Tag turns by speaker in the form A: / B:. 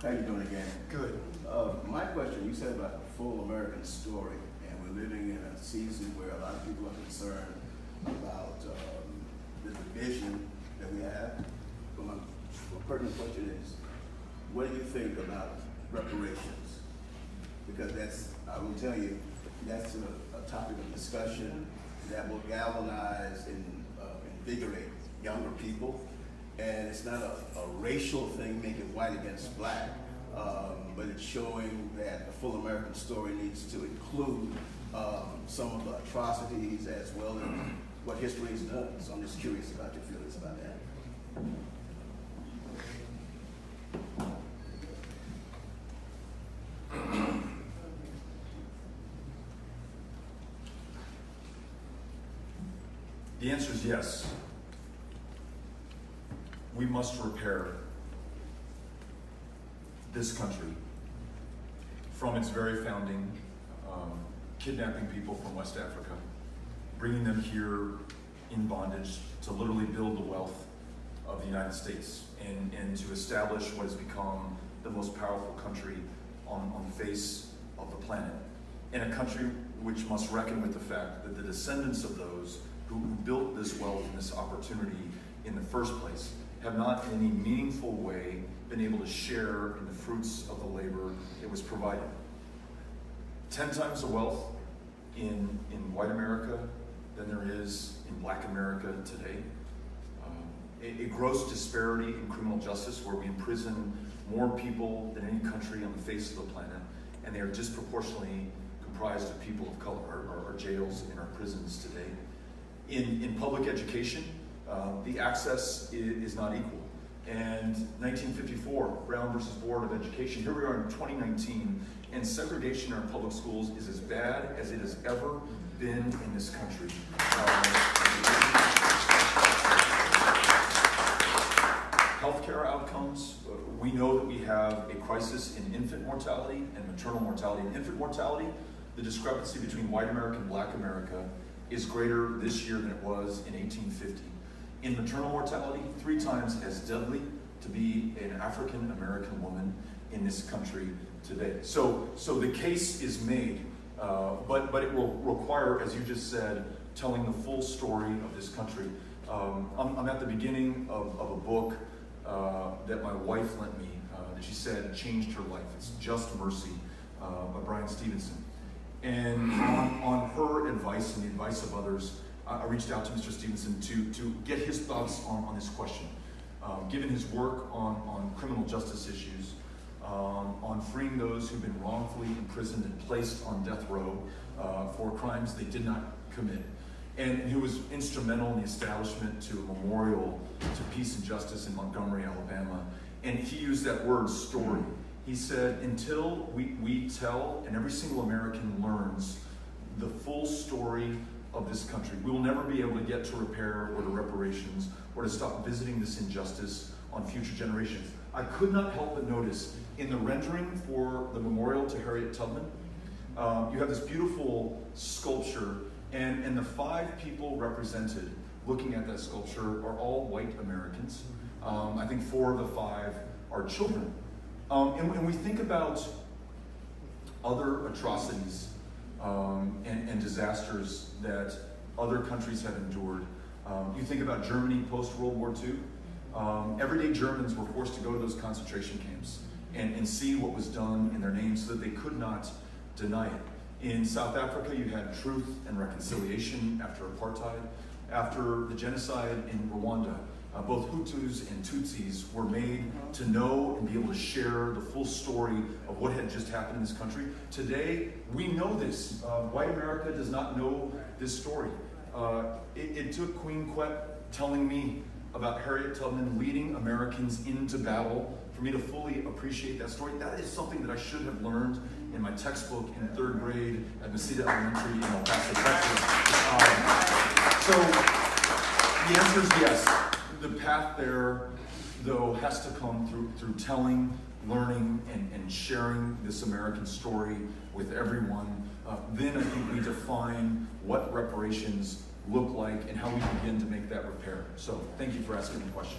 A: How you doing again?
B: Good.
A: My question, you said about the full American story, and we're living in a season where a lot of people are concerned about the division that we have. But my pertinent question is, what do you think about reparations? Because that's, I will tell you, that's a topic of discussion that will galvanize and invigorate younger people. And it's not a racial thing, make it white against black, but it's showing that the full American story needs to include some of the atrocities as well as what history has done. So I'm just curious about your feelings about that.
B: The answer is yes. We must repair this country from its very founding, kidnapping people from West Africa, bringing them here in bondage to literally build the wealth of the United States and to establish what has become the most powerful country on the face of the planet. And a country which must reckon with the fact that the descendants of those who built this wealth and this opportunity in the first place have not in any meaningful way been able to share in the fruits of the labor that was provided. 10 times the wealth in white America than there is in black America today. A gross disparity in criminal justice where we imprison more people than any country on the face of the planet, and they are disproportionately comprised of people of color. Our jails in our prisons today. In public education, the access is not equal. And 1954, Brown versus Board of Education, here we are in 2019, and segregation in our public schools is as bad as it has ever been in this country. Healthcare outcomes, we know that we have a crisis in infant mortality and maternal mortality. In infant mortality, the discrepancy between white America and black America is greater this year than it was in 1850. In maternal mortality, 3 times as deadly to be an African American woman in this country today. So the case is made, but it will require, as you just said, telling the full story of this country. I'm at the beginning of a book that my wife lent me that she said changed her life. It's Just Mercy by Brian Stevenson. And on her advice and the advice of others, I reached out to Mr. Stevenson to get his thoughts on this question. Given his work on criminal justice issues, on freeing those who've been wrongfully imprisoned and placed on death row for crimes they did not commit, and who was instrumental in the establishment to a memorial to peace and justice in Montgomery, Alabama. And he used that word, story. He said, until we tell and every single American learns the full story of this country, we will never be able to get to repair or to reparations or to stop visiting this injustice on future generations. I could not help but notice in the rendering for the memorial to Harriet Tubman, you have this beautiful sculpture, and the 5 people represented looking at that sculpture are all white Americans. I think 4 of the 5 are children. And we think about other atrocities and disasters that other countries have endured. You think about Germany post-World War II. Everyday Germans were forced to go to those concentration camps and see what was done in their names so that they could not deny it. In South Africa, you had truth and reconciliation after apartheid. After the genocide in Rwanda, both Hutus and Tutsis were made to know and be able to share the full story of what had just happened in this country. Today, we know this. White America does not know this story. It took Queen Quet telling me about Harriet Tubman leading Americans into battle for me to fully appreciate that story. That is something that I should have learned in my textbook in 3rd grade at Mesita Elementary in El Paso, Texas. So the answer is yes. The path there, though, has to come through telling, learning, and sharing this American story with everyone. Then I think we define what reparations look like and how we begin to make that repair. So thank you for asking the question.